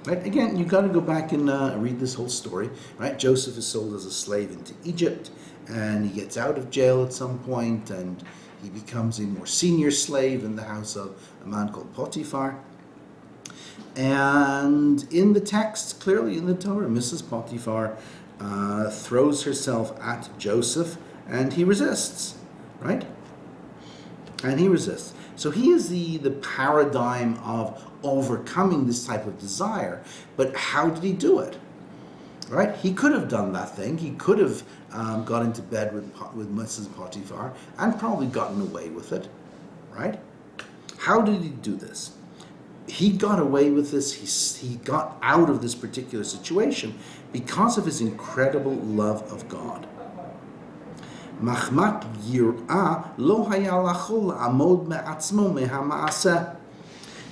Right? Again, you've got to go back and read this whole story. Right? Joseph is sold as a slave into Egypt, and he gets out of jail at some point, and he becomes a more senior slave in the house of a man called Potiphar. And in the text, clearly in the Torah, Mrs. Potiphar throws herself at Joseph, and he resists, right? And he resists. So he is the paradigm of overcoming this type of desire. But how did he do it? Right? He could have done that thing. He could have got into bed with Mrs. Potiphar and probably gotten away with it. Right? How did he do this? He got away with this. He got out of this particular situation because of his incredible love of God. Machmat yir'ah lo haya lachol amod me'atzmo mehama'aseh.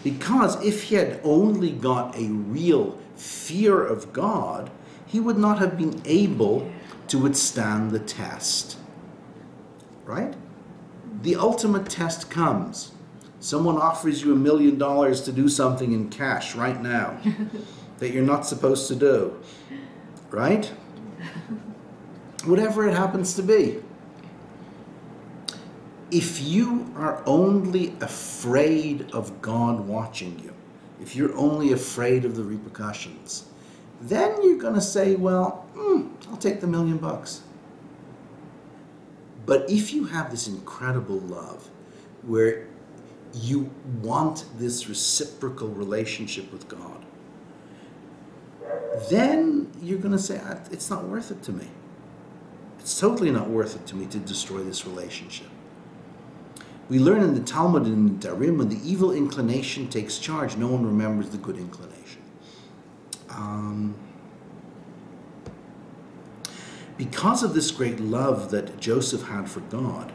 Because if he had only got a real fear of God, he would not have been able to withstand the test. Right? The ultimate test comes. Someone offers you $1 million to do something in cash right now that you're not supposed to do. Right? Whatever it happens to be. If you are only afraid of God watching you, if you're only afraid of the repercussions, then you're going to say, well, I'll take the $1 million. But if you have this incredible love where you want this reciprocal relationship with God, then you're going to say, it's not worth it to me. It's totally not worth it to me to destroy this relationship. We learn in the Talmud and in Darim, when the evil inclination takes charge, no one remembers the good inclination. Because of this great love that Joseph had for God,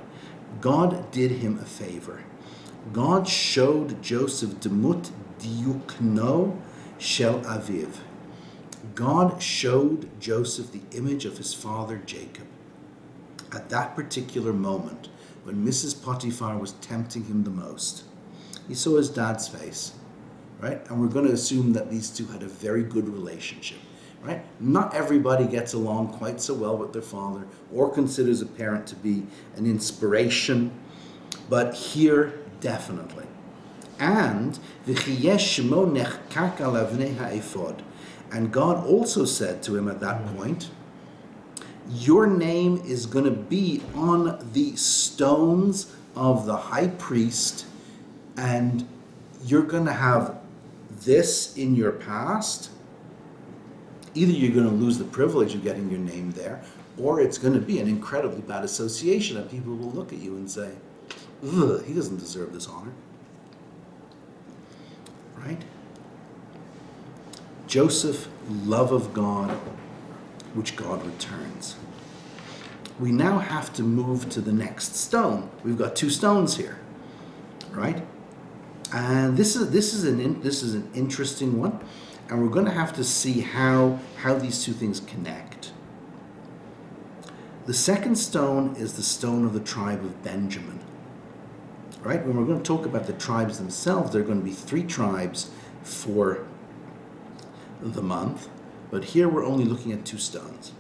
God did him a favor. God showed Joseph demut diukno shel aviv. God showed Joseph the image of his father Jacob. At that particular moment, when Mrs. Potiphar was tempting him the most, he saw his dad's face, right? And we're going to assume that these two had a very good relationship, right? Not everybody gets along quite so well with their father or considers a parent to be an inspiration, but here, definitely. And and God also said to him at that point, your name is going to be on the stones of the high priest, and you're going to have this in your past. Either you're going to lose the privilege of getting your name there, or it's going to be an incredibly bad association that people will look at you and say, ugh, he doesn't deserve this honor. Right? Joseph, love of God, which God returns. We now have to move to the next stone. We've got two stones here, right? And this is an interesting one, and we're going to have to see how these two things connect. The second stone is the stone of the tribe of Benjamin, right? When we're going to talk about the tribes themselves, there are going to be 3 tribes for the month. But here we're only looking at 2 stones.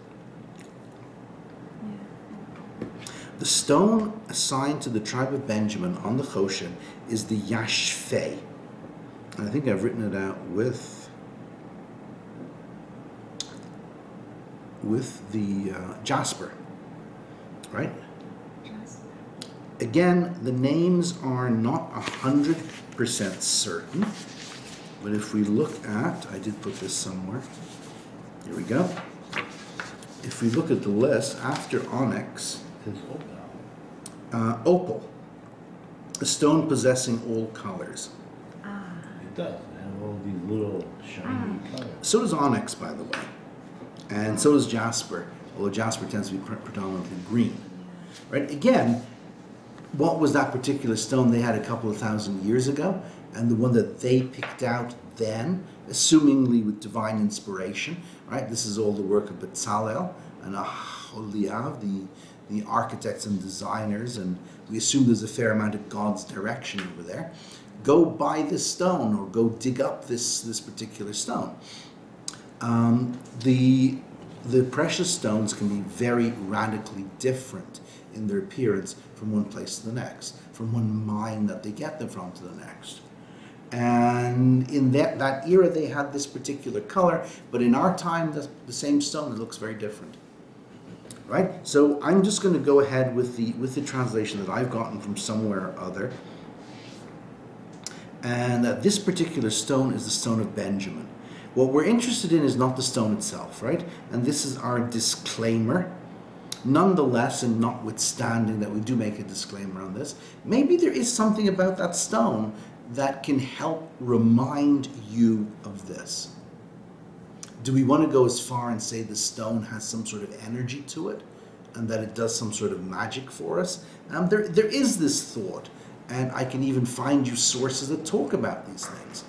The stone assigned to the tribe of Benjamin on the Choshen is the Yashfei. And I think I've written it out with the jasper, right? Jasper. Again, the names are not 100% certain. But if we look at, I did put this somewhere. Here we go. If we look at the list, after onyx, opal, a stone possessing all colors. It does. It has all these little shiny colors. So does onyx, by the way. And so does jasper, although jasper tends to be predominantly green. Right? Again, what was that particular stone they had a couple of thousand years ago? And the one that they picked out then, assumingly with divine inspiration, right? This is all the work of Bezalel and Aholiav, the architects and designers, and we assume there's a fair amount of God's direction over there. Go buy this stone, or go dig up this particular stone. The precious stones can be very radically different in their appearance from one place to the next, from one mine that they get them from to the next. And in that era, they had this particular color, but in our time, the same stone looks very different. Right? So I'm just going to go ahead with the translation that I've gotten from somewhere or other. And this particular stone is the stone of Benjamin. What we're interested in is not the stone itself, right? And this is our disclaimer. Nonetheless, and notwithstanding that we do make a disclaimer on this, maybe there is something about that stone that can help remind you of this. Do we want to go as far and say the stone has some sort of energy to it and that it does some sort of magic for us? There is this thought, and I can even find you sources that talk about these things,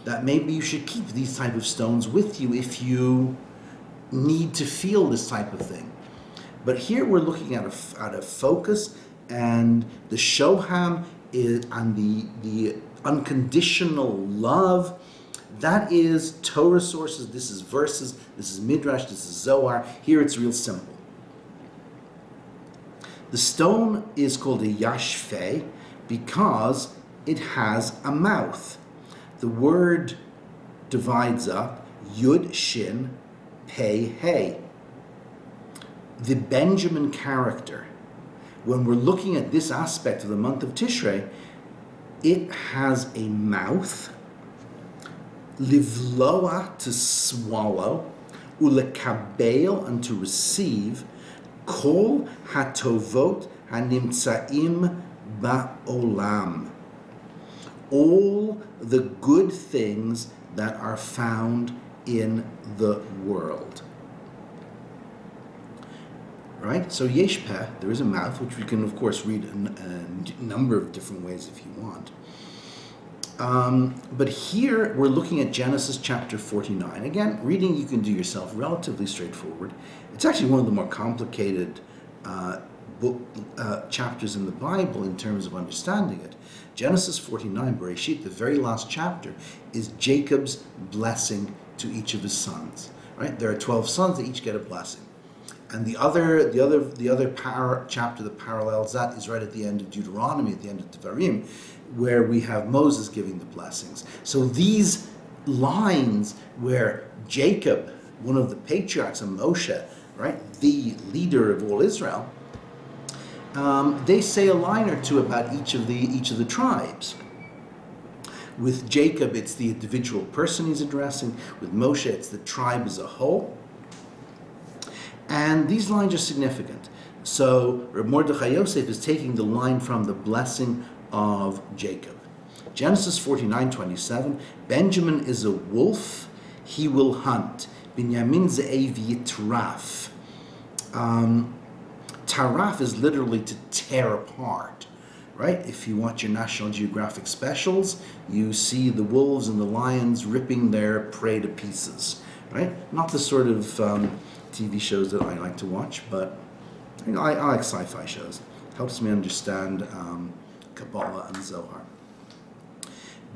that maybe you should keep these type of stones with you if you need to feel this type of thing. But here we're looking at a focus, and the shoham is, and the unconditional love. That is Torah sources. This is verses. This is midrash. This is Zohar. Here it's real simple. The stone is called a yashfeh because it has a mouth. The word divides up yud shin pei hey. The Benjamin character, when we're looking at this aspect of the month of Tishrei, it has a mouth, livloa, to swallow, ulekabel, and to receive, kol hatovot hanimtsaim ba'olam, all the good things that are found in the world. Right? So yesh peh, there is a mouth, which we can of course read a number of different ways if you want. But here we're looking at Genesis chapter 49. Again, reading you can do yourself, relatively straightforward. It's actually one of the more complicated chapters in the Bible in terms of understanding it. Genesis 49, Bereshit, the very last chapter, is Jacob's blessing to each of his sons. Right? There are 12 sons, they each get a blessing. And the other chapter that parallels that is right at the end of Deuteronomy, at the end of Devarim, where we have Moses giving the blessings. So these lines where Jacob, one of the patriarchs, and Moshe, right, the leader of all Israel, they say a line or two about each of the tribes. With Jacob, it's the individual person he's addressing. With Moshe, it's the tribe as a whole. And these lines are significant. So Rabbi Mordechai Yosef is taking the line from the blessing of Jacob. Genesis 49:27, Benjamin is a wolf, he will hunt. Binyamin ze'ev yitraf. Taraf is literally to tear apart, right? If you watch your National Geographic specials, you see the wolves and the lions ripping their prey to pieces, right? Not the sort of TV shows that I like to watch, but you know, I like sci-fi shows. Helps me understand Kabbalah and Zohar.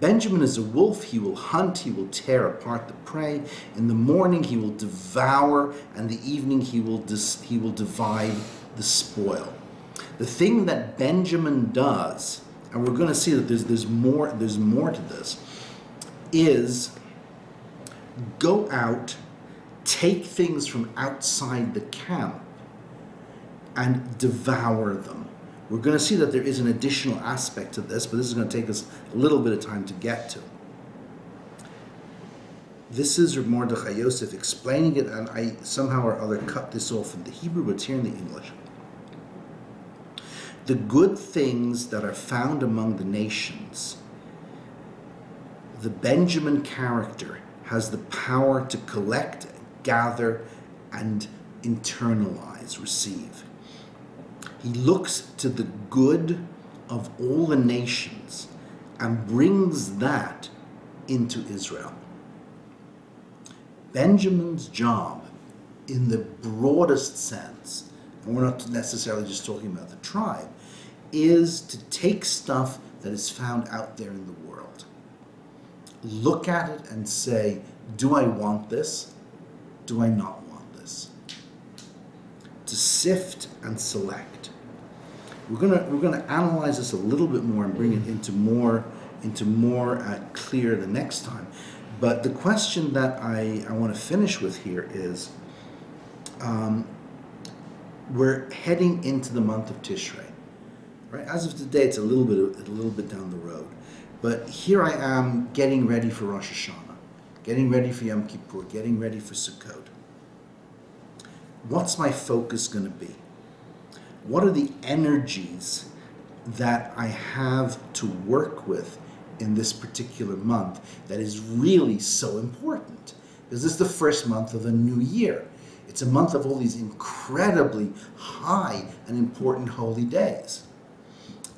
Benjamin is a wolf, he will hunt, he will tear apart the prey. In the morning he will devour, and the evening he will divide the spoil. The thing that Benjamin does, and we're going to see that there's more to this, is go out, take things from outside the camp, and devour them. We're going to see that there is an additional aspect to this, but this is going to take us a little bit of time to get to. This is Rabbi Mordechai Yosef explaining it, and I somehow or other cut this off in the Hebrew, but it's here in the English. The good things that are found among the nations, the Benjamin character has the power to collect, gather, and internalize, receive. He looks to the good of all the nations and brings that into Israel. Benjamin's job, in the broadest sense, and we're not necessarily just talking about the tribe, is to take stuff that is found out there in the world, look at it and say, do I want this? Do I not want this? To sift and select. We're gonna analyze this a little bit more and bring it into more into more clear the next time. But the question that I want to finish with here is, we're heading into the month of Tishrei, right? As of today, it's a little bit down the road, but here I am getting ready for Rosh Hashanah, getting ready for Yom Kippur, getting ready for Sukkot. What's my focus going to be? What are the energies that I have to work with in this particular month that is really so important? Because this is the first month of a new year. It's a month of all these incredibly high and important holy days.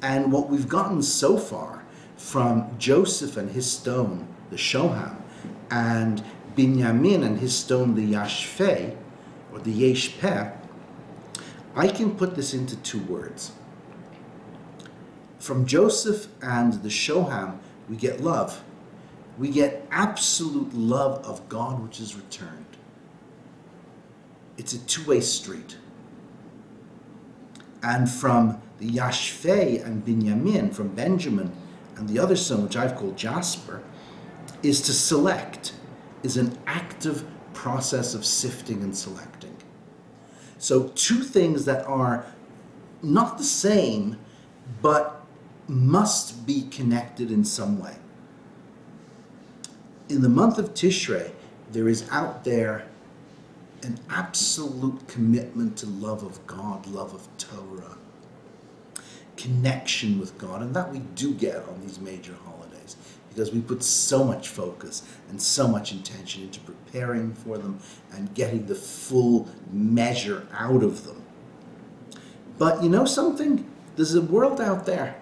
And what we've gotten so far from Joseph and his stone, the Shoham, and Binyamin and his stone, the Yashfei, or the Yeshpeh, I can put this into two words. From Joseph and the Shoham, we get love. We get absolute love of God, which is returned. It's a two-way street. And from the Yashfei and Binyamin, from Benjamin and the other son, which I've called Jasper, is to select, is an active process of sifting and selecting. So two things that are not the same, but must be connected in some way. In the month of Tishrei, there is out there an absolute commitment to love of God, love of Torah, connection with God, and that we do get on these major holidays because we put so much focus and so much intention into preparing for them and getting the full measure out of them. But you know something? There's a world out there.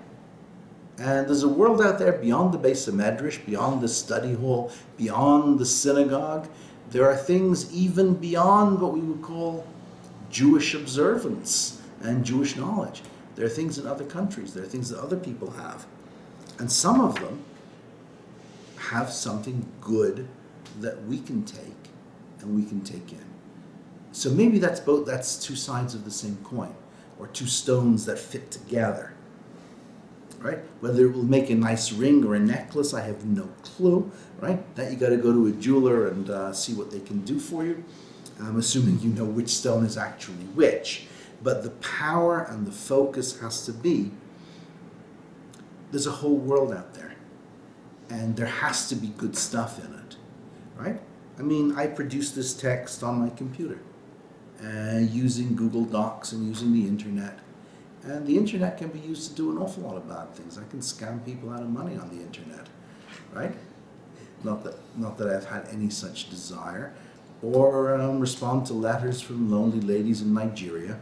And there's a world out there beyond the Beis HaMedrash, beyond the study hall, beyond the synagogue. There are things even beyond what we would call Jewish observance and Jewish knowledge. There are things in other countries. There are things that other people have. And some of them have something good that we can take and we can take in. So maybe that's two sides of the same coin, or two stones that fit together. Right? Whether it will make a nice ring or a necklace, I have no clue, right? That you got to go to a jeweler and see what they can do for you. I'm assuming you know which stone is actually which. But the power and the focus has to be, there's a whole world out there. And there has to be good stuff in it, right? I mean, I produce this text on my computer, using Google Docs and using the internet. And the internet can be used to do an awful lot of bad things. I can scam people out of money on the internet, right? Not that I've had any such desire. Or respond to letters from lonely ladies in Nigeria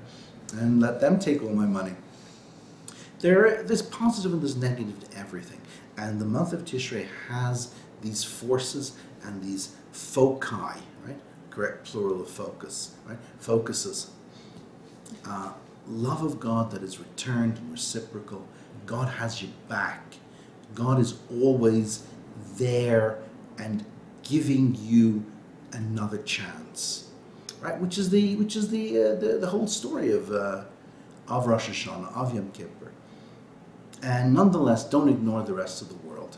and let them take all my money. There's positive and there's negative to everything. And the month of Tishrei has these forces and these foci, right? Correct plural of focus, right? Focuses. Love of God that is returned and reciprocal. God has your back. God is always there and giving you another chance, right? Which is the whole story of Rosh Hashanah, of Yom Kippur. And nonetheless, don't ignore the rest of the world,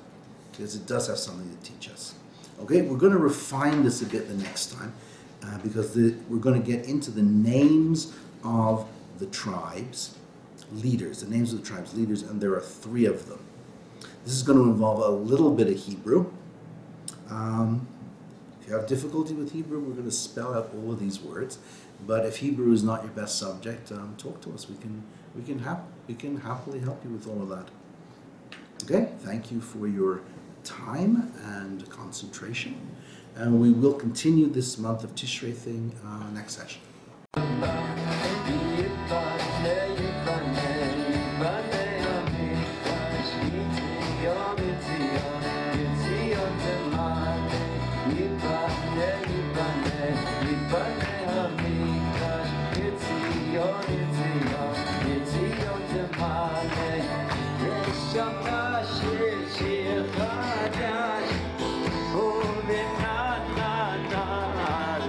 because it does have something to teach us. Okay, we're going to refine this a bit the next time, because we're going to get into the names of the tribes, leaders, the names of the tribes, leaders, and there are 3 of them. This is going to involve a little bit of Hebrew. If you have difficulty with Hebrew, we're going to spell out all of these words. But if Hebrew is not your best subject, talk to us. We can happily help you with all of that. Okay, thank you for your time and concentration. And we will continue this month of Tishrei thing next session.